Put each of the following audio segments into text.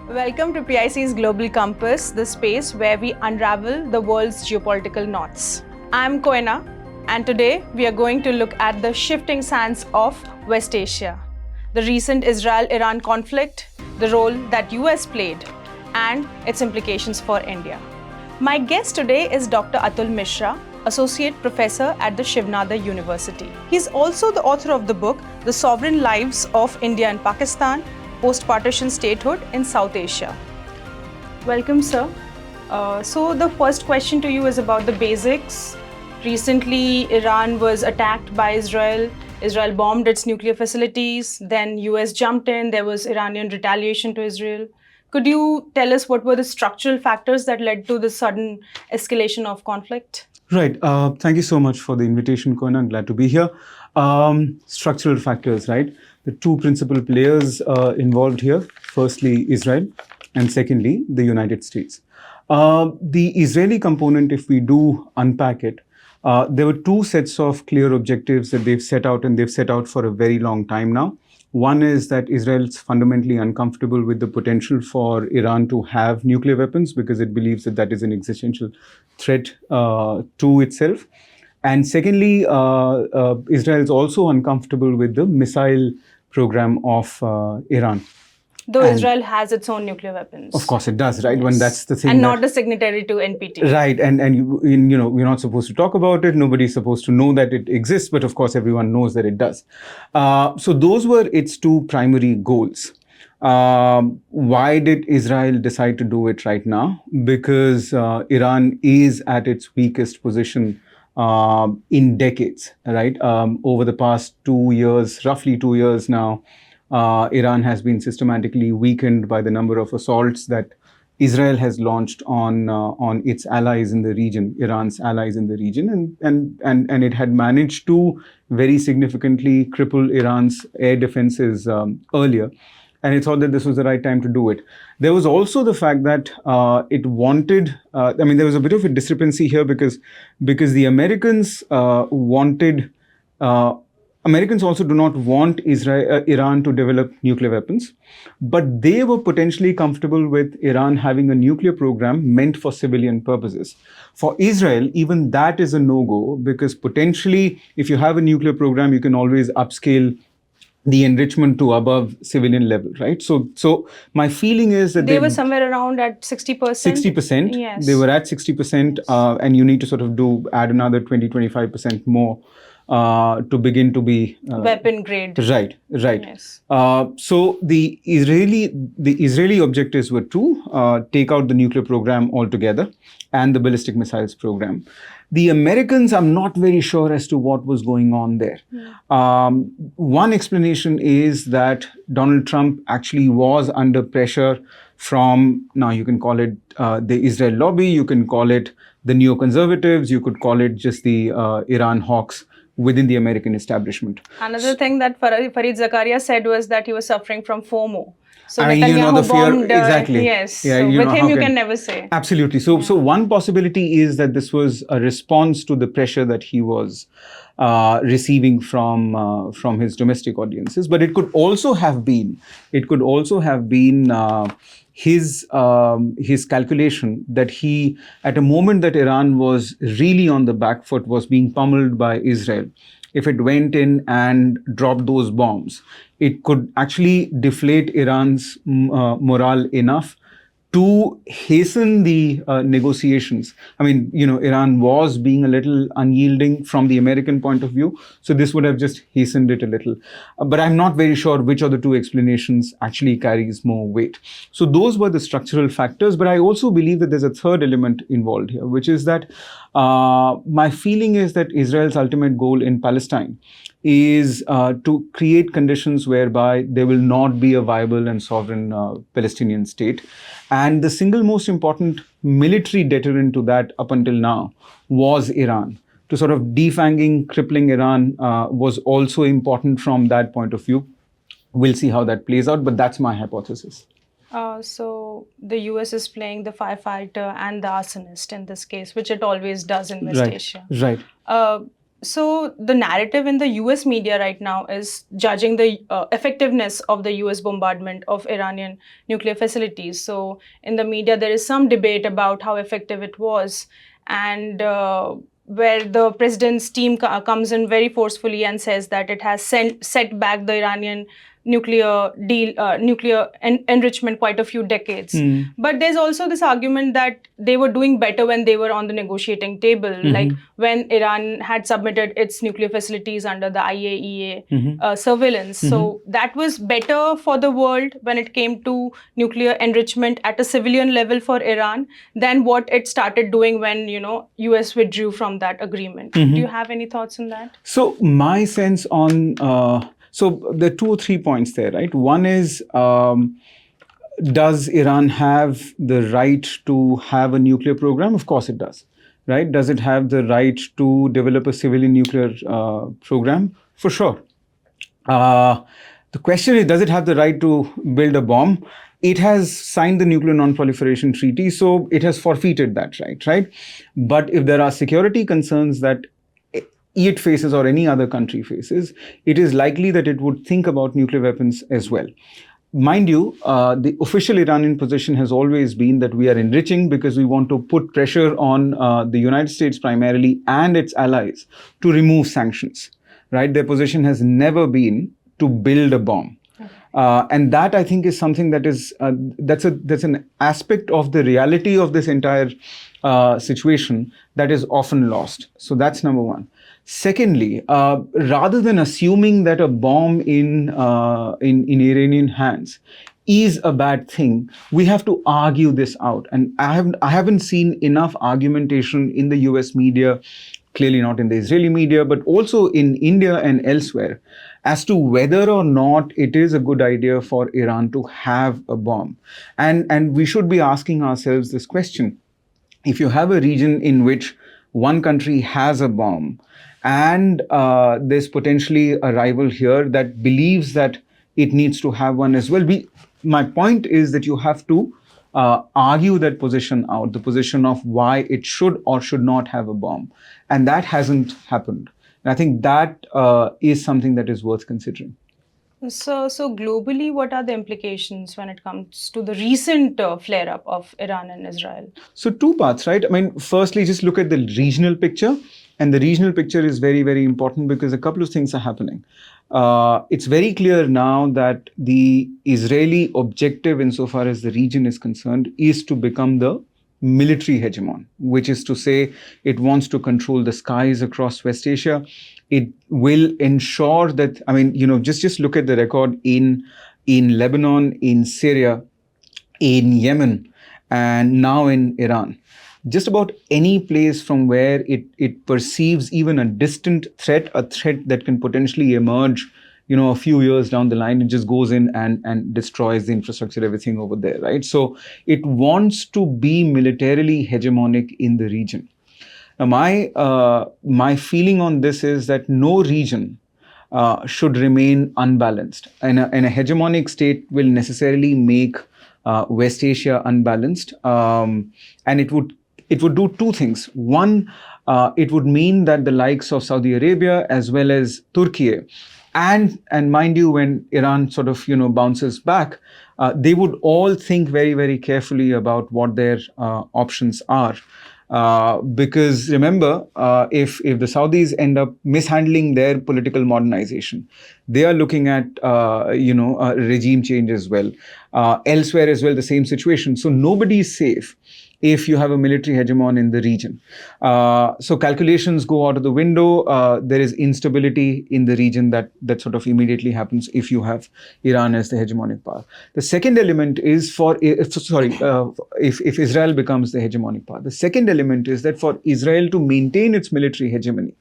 Welcome to PIC's Global Compass, the space where we unravel the world's geopolitical knots. I'm Koena, and today we are going to look at the shifting sands of West Asia, the recent Israel-Iran conflict, the role that US played, and its implications for India. My guest today is Dr. Atul Mishra, Associate Professor at the Shiv Nadar University. He's also the author of the book, The Sovereign Lives of India and Pakistan, Post-Partition Statehood in South Asia. Welcome, sir. So the first question to you is about the basics. Recently, Iran was attacked by Israel. Israel bombed its nuclear facilities. Then US jumped in. There was Iranian retaliation to Israel. Could you tell us what were the structural factors that led to this sudden escalation of conflict? Right. Thank you so much for the invitation, Koena. I'm glad to be here. Structural factors, right? The two principal players involved here, firstly, Israel, and secondly, the United States. The Israeli component, if we do unpack it, there were two sets of clear objectives that they've set out, and they've set out for a very long time now. One is that Israel's fundamentally uncomfortable with the potential for Iran to have nuclear weapons because it believes that that is an existential threat to itself. And secondly, Israel is also uncomfortable with the missile program of Iran. Though Israel has its own nuclear weapons. Of course it does, right? Yes. When that's the thing. And not a signatory to NPT. Right, and you know, we're not supposed to talk about it. Nobody's supposed to know that it exists, but of course everyone knows that it does. So those were its two primary goals. Why did Israel decide to do it right now? Because Iran is at its weakest position in decades, right? Over the past 2 years, roughly 2 years now, Iran has been systematically weakened by the number of assaults that Israel has launched on its allies in the region, Iran's allies in the region, and it had managed to very significantly cripple Iran's air defenses earlier. And it thought that this was the right time to do it. There was also the fact that it wanted, there was a bit of a discrepancy here because the Americans wanted, Americans also do not want Iran to develop nuclear weapons, but they were potentially comfortable with Iran having a nuclear program meant for civilian purposes. For Israel, even that is a no-go because potentially if you have a nuclear program, you can always upscale the enrichment to above civilian level, right? So my feeling is that they were somewhere around at 60%. 60%. Yes. They were at 60%, yes. And you need to sort of add another 20-25% more to begin to be weapon grade. Right. Yes. So the Israeli objectives were to take out the nuclear program altogether and the ballistic missiles program. The Americans, I'm not very sure as to what was going on there. One explanation is that Donald Trump actually was under pressure from, now you can call it the Israel lobby, you can call it the neoconservatives, you could call it just the Iran hawks within the American establishment. Another thing that Fareed Zakaria said was that he was suffering from FOMO. So I mean, Netanyahu the fear, bombed, exactly. Yes. Yeah, so with him, you can never say. Absolutely. So one possibility is that this was a response to the pressure that he was receiving from his domestic audiences. But it could also have been, his calculation that he, at a moment that Iran was really on the back foot, was being pummeled by Israel. If it went in and dropped those bombs, it could actually deflate Iran's morale enough to hasten the negotiations. I mean, Iran was being a little unyielding from the American point of view, so this would have just hastened it a little. But I'm not very sure which of the two explanations actually carries more weight. So those were the structural factors, but I also believe that there's a third element involved here, which is that my feeling is that Israel's ultimate goal in Palestine is to create conditions whereby there will not be a viable and sovereign Palestinian state. And the single most important military deterrent to that up until now was Iran. To sort of defanging, crippling Iran was also important from that point of view. We'll see how that plays out, but that's my hypothesis. So the US is playing the firefighter and the arsonist in this case, which it always does in West Asia. Right. So the narrative in the US media right now is judging the effectiveness of the US bombardment of Iranian nuclear facilities. So in the media, there is some debate about how effective it was, and where the president's team comes in very forcefully and says that it has set back the Iranian nuclear enrichment quite a few decades. But there's also this argument that they were doing better when they were on the negotiating table, like when Iran had submitted its nuclear facilities under the IAEA surveillance. So that was better for the world when it came to nuclear enrichment at a civilian level for Iran than what it started doing when, US withdrew from that agreement. Do you have any thoughts on that? So my sense on so there are 2 or 3 points there, right? One is, does Iran have the right to have a nuclear program? Of course it does, right? Does it have the right to develop a civilian nuclear program? For sure. The question is, does it have the right to build a bomb? It has signed the Nuclear Non-Proliferation Treaty, so it has forfeited that right? But if there are security concerns that it faces or any other country faces, it is likely that it would think about nuclear weapons as well. Mind you, the official Iranian position has always been that we are enriching because we want to put pressure on the United States primarily and its allies to remove sanctions, right? Their position has never been to build a bomb. And that, I think, is something that is that's an aspect of the reality of this entire situation that is often lost. So that's number one. Secondly, rather than assuming that a bomb in Iranian hands is a bad thing, we have to argue this out. And I haven't seen enough argumentation in the US media, clearly not in the Israeli media, but also in India and elsewhere, as to whether or not it is a good idea for Iran to have a bomb. And we should be asking ourselves this question. If you have a region in which one country has a bomb, and there's potentially a rival here that believes that it needs to have one as well. My point is that you have to argue that position out, the position of why it should or should not have a bomb. And that hasn't happened. And I think that is something that is worth considering. So globally, what are the implications when it comes to the recent flare-up of Iran and Israel? So 2 parts, right? I mean, firstly, just look at the regional picture. And the regional picture is very, very important because a couple of things are happening. It's very clear now that the Israeli objective, insofar as the region is concerned, is to become the military hegemon, which is to say it wants to control the skies across West Asia. It will ensure that, I mean, just look at the record in Lebanon, in Syria, in Yemen, and now in Iran. Just about any place from where it perceives even a distant threat, a threat that can potentially emerge, a few years down the line, it just goes in and destroys the infrastructure, everything over there, right? So it wants to be militarily hegemonic in the region. Now, my feeling on this is that no region should remain unbalanced. And a hegemonic state will necessarily make West Asia unbalanced. And it would do 2 things. One, it would mean that the likes of Saudi Arabia as well as Turkey, and mind you, when Iran sort of bounces back, they would all think very, very carefully about what their options are. Because remember, if the Saudis end up mishandling their political modernization, they are looking at regime change as well. Elsewhere as well, the same situation. So nobody is safe if you have a military hegemon in the region. So calculations go out of the window. There is instability in the region that sort of immediately happens if you have Iran as the hegemonic power. The second element is if Israel becomes the hegemonic power. The second element is that for Israel to maintain its military hegemony,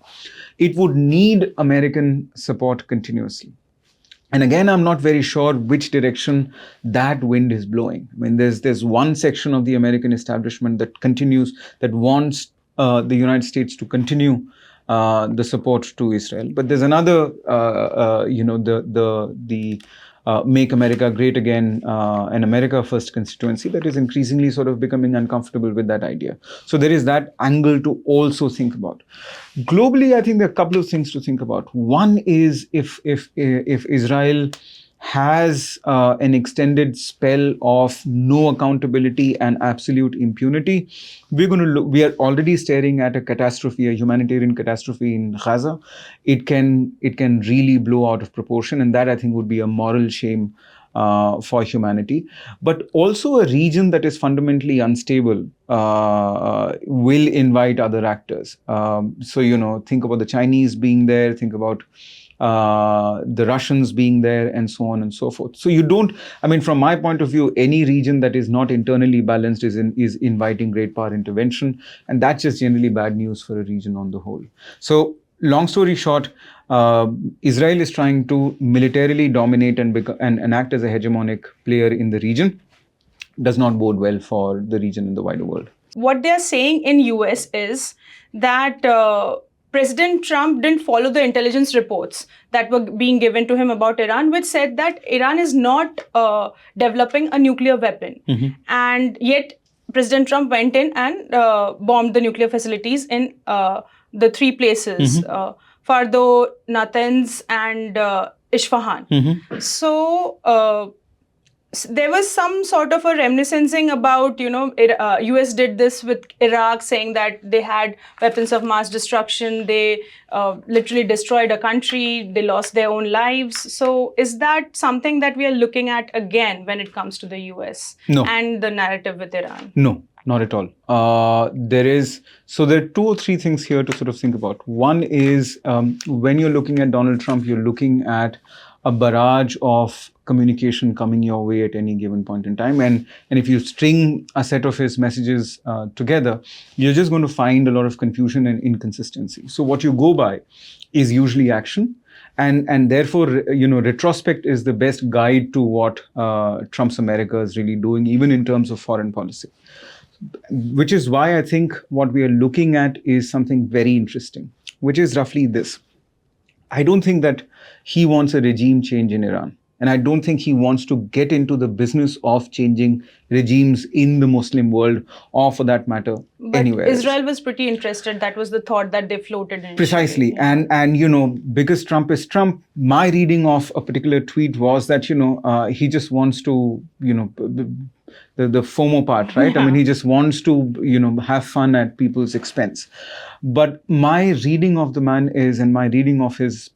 it would need American support continuously. And again, I'm not very sure which direction that wind is blowing. I mean, there's one section of the American establishment that wants the United States to continue the support to Israel. But there's another, Make America Great Again, an America First constituency that is increasingly sort of becoming uncomfortable with that idea. So there is that angle to also think about. Globally, I think there are a couple of things to think about. One is if Israel has an extended spell of no accountability and absolute impunity, we are already staring at a catastrophe, a humanitarian catastrophe in Gaza. It can really blow out of proportion, and that I think would be a moral shame for humanity. But also a region that is fundamentally unstable will invite other actors. So, think about the Chinese being there, think about the Russians being there, and so on and so forth. So from my point of view, any region that is not internally balanced is inviting great power intervention, and that's just generally bad news for a region on the whole. So, long story short, Israel is trying to militarily dominate and act as a hegemonic player in the region. Does not bode well for the region and the wider world. What they're saying in US is that President Trump didn't follow the intelligence reports that were being given to him about Iran, which said that Iran is not developing a nuclear weapon. Mm-hmm. And yet, President Trump went in and bombed the nuclear facilities in the three places, mm-hmm. Fardo, Natanz, and Isfahan. Mm-hmm. So, there was some sort of a reminiscing about, US did this with Iraq, saying that they had weapons of mass destruction. They literally destroyed a country. They lost their own lives. So is that something that we are looking at again when it comes to the US and the narrative with Iran? No, not at all. There are 2 or 3 things here to sort of think about. One is when you're looking at Donald Trump, you're looking at a barrage of communication coming your way at any given point in time. And if you string a set of his messages together, you're just going to find a lot of confusion and inconsistency. So what you go by is usually action. And therefore, retrospect is the best guide to what Trump's America is really doing, even in terms of foreign policy. Which is why I think what we are looking at is something very interesting, which is roughly this. I don't think that he wants a regime change in Iran. And I don't think he wants to get into the business of changing regimes in the Muslim world, or for that matter, anywhere Israel else. Was pretty interested. That was the thought that they floated in. Precisely. Yeah. And because Trump is Trump, my reading of a particular tweet was that, he just wants to, the FOMO part, right? Yeah. I mean, he just wants to, have fun at people's expense. But my reading of the man is, and my reading of his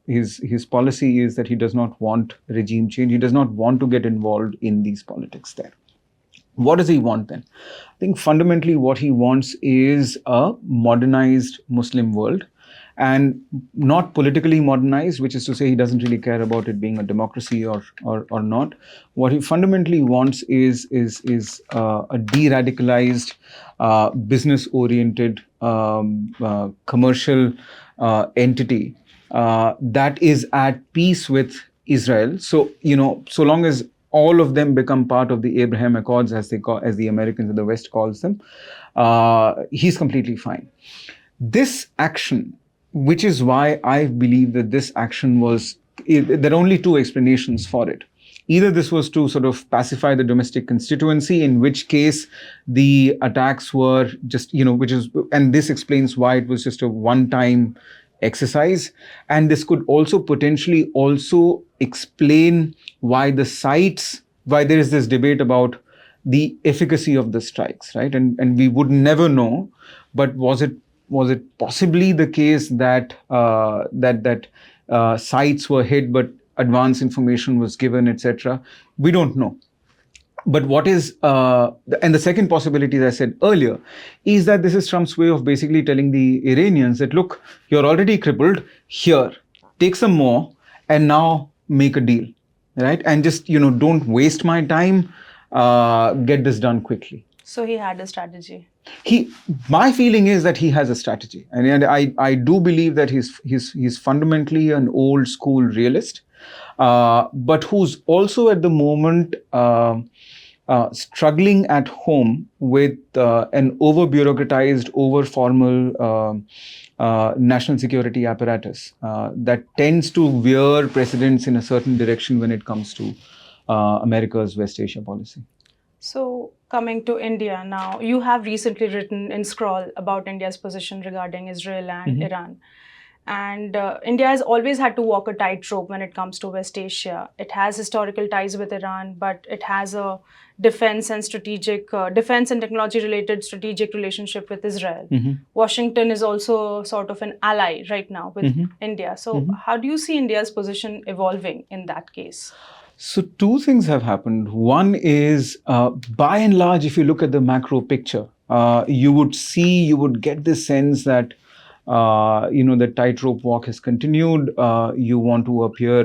policy is that he does not want regime change. He does not want to get involved in these politics there. What does he want then? I think fundamentally what he wants is a modernized Muslim world, and not politically modernized, which is to say he doesn't really care about it being a democracy or not. What he fundamentally wants is a de-radicalized, business-oriented, commercial entity that is at peace with Israel. So, so long as all of them become part of the Abraham Accords, as the Americans in the West calls them, he's completely fine. This action, which is why I believe that this action there are only 2 explanations for it. Either this was to sort of pacify the domestic constituency, in which case the attacks were just, and this explains why it was just a one-time exercise. And this could also potentially also explain why there is this debate about the efficacy of the strikes, right? And we would never know, but was it possibly the case that sites were hit, but advance information was given, etc.? We don't know. But what is, and the second possibility, as I said earlier, is that this is Trump's way of basically telling the Iranians that, look, you're already crippled, here, take some more, and now make a deal, right? And just, don't waste my time, get this done quickly. So he had a strategy. My feeling is that he has a strategy. And I do believe that he's fundamentally an old school realist, but who's also at the moment struggling at home with an over-bureaucratized, over-formal national security apparatus that tends to veer precedents in a certain direction when it comes to America's West Asia policy. So, coming to India now, you have recently written in Scroll about India's position regarding Israel and Iran. And India has always had to walk a tightrope when it comes to West Asia. It has historical ties with Iran, but it has a defense and technology related strategic relationship with Israel. Washington is also sort of an ally right now with India. So, how do you see India's position evolving in that case? So two things have happened. One is, by and large, if you look at the macro picture, you would get this sense that, the tightrope walk has continued. You want to appear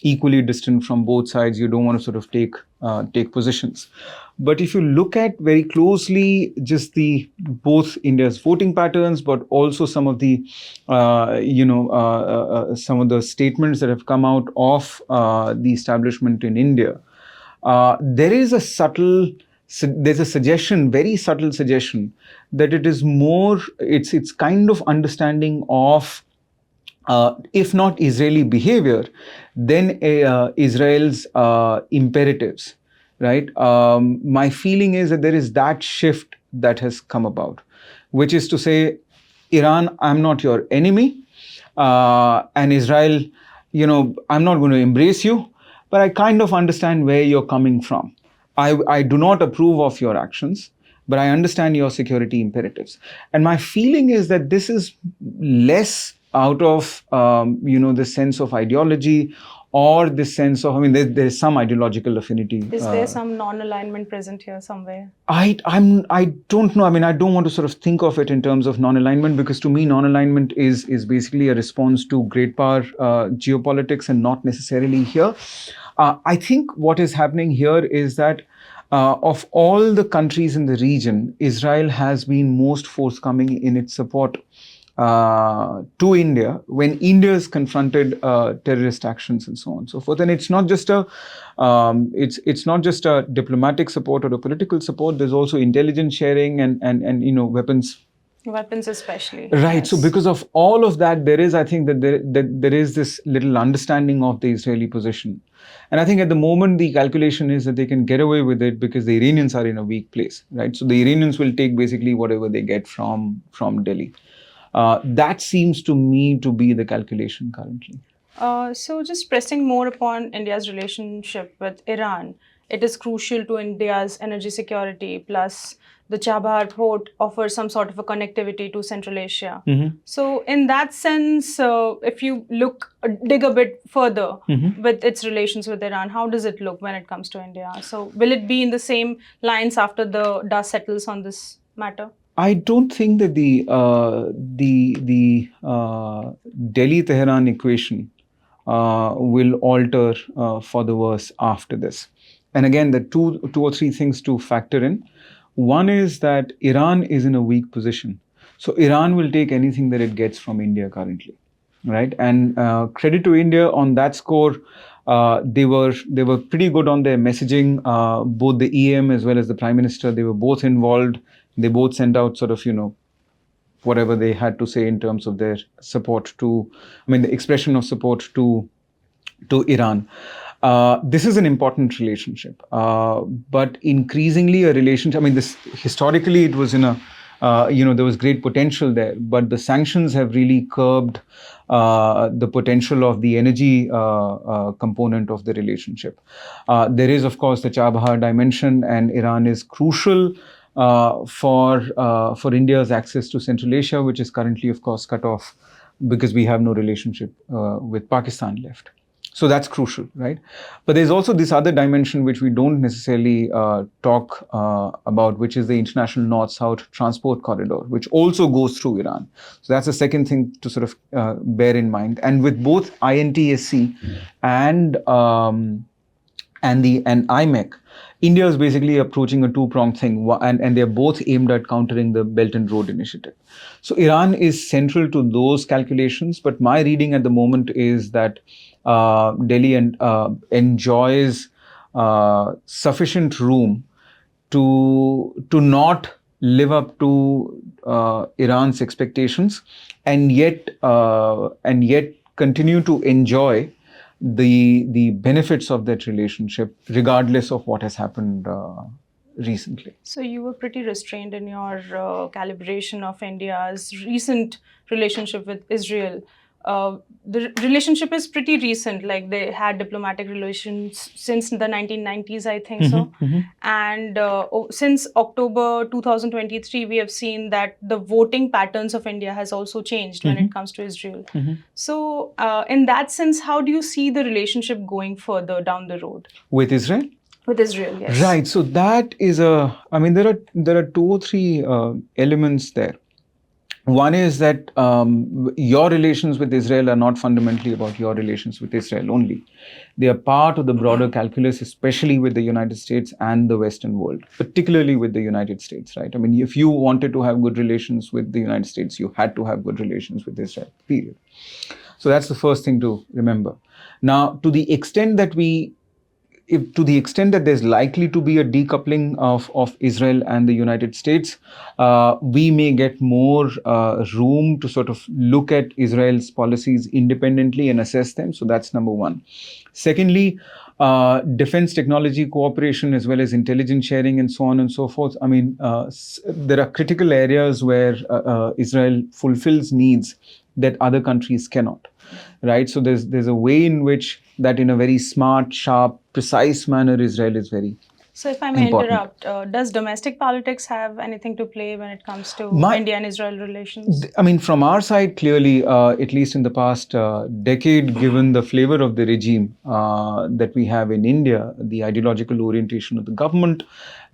equally distant from both sides. You don't want to sort of take positions. But if you look at very closely just both India's voting patterns, but also some of the, some of the statements that have come out of the establishment in India, there is a very subtle suggestion that it is more, it's kind of understanding of, if not Israeli behavior, then Israel's imperatives. Right? My feeling is that there is that shift that has come about, which is to say, Iran, I'm not your enemy, and Israel, I'm not going to embrace you, but I kind of understand where you're coming from. I do not approve of your actions, but I understand your security imperatives. And my feeling is that this is less out of, the sense of ideology, or this sense of, there's some ideological affinity. Is there some non-alignment present here somewhere? I don't know. I don't want to sort of think of it in terms of non-alignment, because to me, non-alignment is basically a response to great power geopolitics, and not necessarily here. I think what is happening here is that of all the countries in the region, Israel has been most forthcoming in its support to India when India has confronted terrorist actions and so on and so forth. And it's not just it's not just a diplomatic support or a political support. There's also intelligence sharing and weapons especially. Right. Yes. So because of all of that, I think that there is this little understanding of the Israeli position. And I think at the moment, the calculation is that they can get away with it because the Iranians are in a weak place, right? So the Iranians will take basically whatever they get from Delhi. That seems to me to be the calculation currently. So just pressing more upon India's relationship with Iran, it is crucial to India's energy security, plus the Chabahar port offers some sort of a connectivity to Central Asia. So in that sense, if you dig a bit further with its relations with Iran, how does it look when it comes to India? So will it be in the same lines after the dust settles on this matter? I don't think that the Delhi-Tehran equation will alter for the worse after this. And again, the two or three things to factor in. One is that Iran is in a weak position. So Iran will take anything that it gets from India currently, right? And credit to India on that score. They were pretty good on their messaging. Both the EM as well as the Prime Minister, they were both involved. They both sent out sort of, whatever they had to say in terms of their support the expression of support to Iran. This is an important relationship, but increasingly a relationship. This historically it was in a, there was great potential there, but the sanctions have really curbed the potential of the energy component of the relationship. There is, of course, the Chabahar dimension, and Iran is crucial for India's access to Central Asia, which is currently, of course, cut off because we have no relationship with Pakistan left. So that's crucial, right? But there's also this other dimension which we don't necessarily talk about, which is the international north-south transport corridor, which also goes through Iran. So that's the second thing to sort of bear in mind. And with both INTSC and IMEC, India is basically approaching a two-pronged thing, and they're both aimed at countering the Belt and Road Initiative. So Iran is central to those calculations, but my reading at the moment is that Delhi enjoys sufficient room to not live up to Iran's expectations, and yet continue to enjoy the benefits of that relationship, regardless of what has happened recently. So you were pretty restrained in your calibration of India's recent relationship with Israel. The relationship is pretty recent, like they had diplomatic relations since the 1990s, I think so. And since October 2023, we have seen that the voting patterns of India has also changed when it comes to Israel. So in that sense, how do you see the relationship going further down the road? With Israel? With Israel, yes. Right. So that is I mean, there are 2 or 3 elements there. One is that your relations with Israel are not fundamentally about your relations with Israel only. They are part of the broader calculus, especially with the United States and the Western world, particularly with the United States, right? I mean, if you wanted to have good relations with the United States, you had to have good relations with Israel, period. So that's the first thing to remember. Now, to the extent that there's likely to be a decoupling of Israel and the United States, we may get more room to sort of look at Israel's policies independently and assess them. So that's number one. Secondly, defense technology cooperation as well as intelligence sharing and so on and so forth. I mean, there are critical areas where Israel fulfills needs that other countries cannot, right? So there's a way in which that in a very smart, sharp, precise manner, Israel is very So if I may important. interrupt, does domestic politics have anything to play when it comes to India and Israel relations? I mean, from our side, clearly, at least in the past decade, given the flavor of the regime that we have in India, the ideological orientation of the government,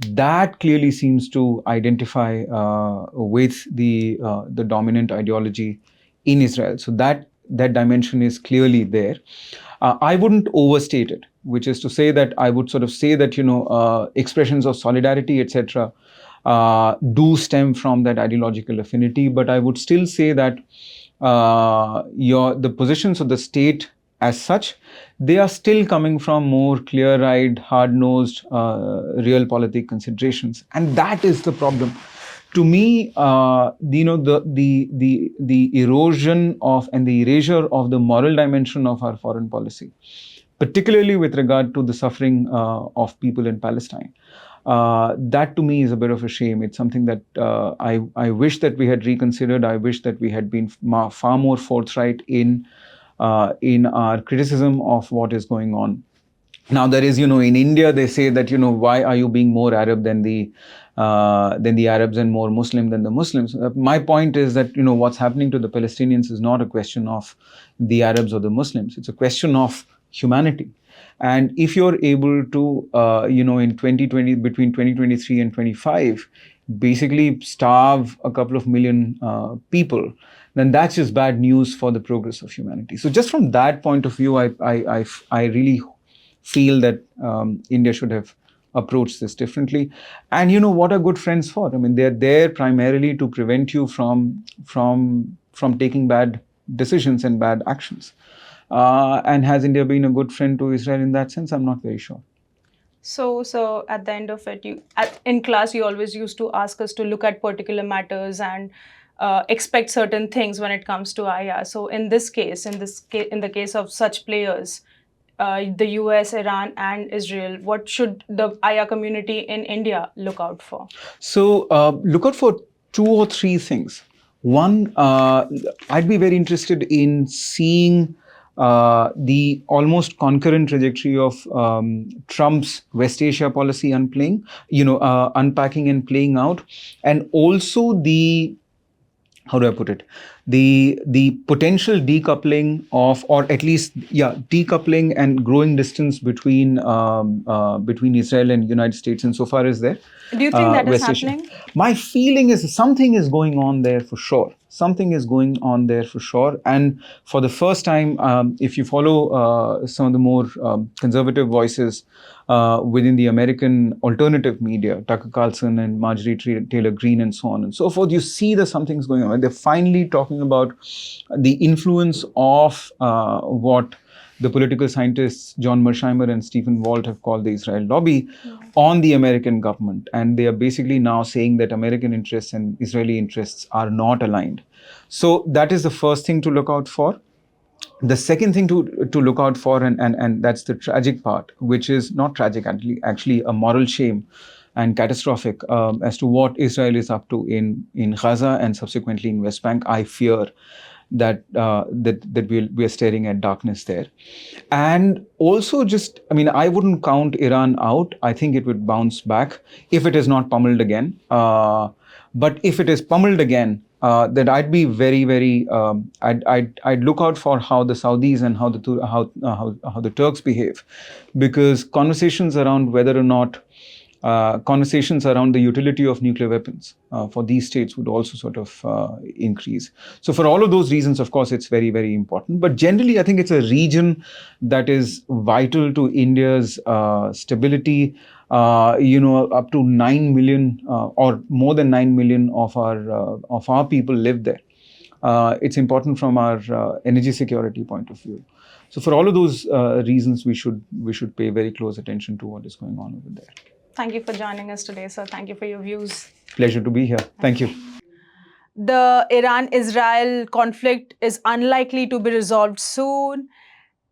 that clearly seems to identify with the dominant ideology in Israel. So that dimension is clearly there. I wouldn't overstate it, which is to say that I would sort of say that, expressions of solidarity, etc., do stem from that ideological affinity. But I would still say that the positions of the state as such, they are still coming from more clear-eyed, hard-nosed, realpolitik considerations. And that is the problem. To me, the erosion of and the erasure of the moral dimension of our foreign policy, particularly with regard to the suffering of people in Palestine, that to me is a bit of a shame. It's something that I wish that we had reconsidered. I wish that we had been far more forthright in our criticism of what is going on. Now, there is, in India, they say that, why are you being more Arab than the Arabs and more Muslim than the Muslims? My point is that, what's happening to the Palestinians is not a question of the Arabs or the Muslims. It's a question of humanity. And if you're able to, in 2020, between 2023 and 25, basically starve a couple of million people, then that's just bad news for the progress of humanity. So just from that point of view, I really feel that India should have approached this differently. And what are good friends for? I mean, they're there primarily to prevent you from taking bad decisions and bad actions. And has India been a good friend to Israel in that sense? I'm not very sure. So at the end of it, in class, you always used to ask us to look at particular matters and expect certain things when it comes to IA. So in this case, in the case of such players, the US, Iran, and Israel, what should the IA community in India look out for? So look out for 2 or 3 things. One, I'd be very interested in seeing the almost concurrent trajectory of Trump's West Asia policy unpacking and playing out, and also how do I put it? The potential decoupling of, or at least, decoupling and growing distance between Israel and United States insofar as there. Do you think that is happening? My feeling is something is going on there for sure. Something is going on there for sure. And for the first time, if you follow some of the more conservative voices within the American alternative media, Tucker Carlson and Marjorie Taylor Greene and so on and so forth, you see that something's going on. They're finally talking about the influence of what the political scientists John Mersheimer and Stephen Walt have called the Israel lobby on the American government. And they are basically now saying that American interests and Israeli interests are not aligned. So that is the first thing to look out for. The second thing to look out for, and that's the tragic part, which is not tragic, actually a moral shame and catastrophic, as to what Israel is up to in Gaza and subsequently in West Bank. I fear that we are staring at darkness there. And also, just, I mean, I wouldn't count Iran out. I think it would bounce back if it is not pummeled again. But if it is pummeled again, then I'd be very, very. I'd look out for how the Saudis and how the Turks behave, because conversations around whether or not conversations around the utility of nuclear weapons for these states would also sort of increase. So for all of those reasons, of course, it's very, very important. But generally, I think it's a region that is vital to India's stability. Up to 9 million or more than 9 million of our people live there. It's important from our energy security point of view. So for all of those reasons, we should pay very close attention to what is going on over there. Thank you for joining us today, sir. Thank you for your views. Pleasure to be here. Thank you. The Iran-Israel conflict is unlikely to be resolved soon.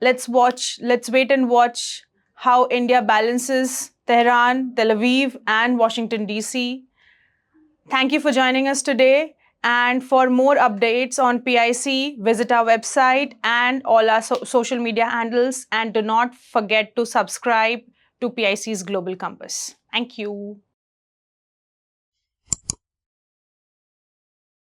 Let's wait and watch how India balances Tehran, Tel Aviv, and Washington, D.C. Thank you for joining us today. And for more updates on PIC, visit our website and all our social media handles. And do not forget to subscribe to PIC's Global Compass. Thank you.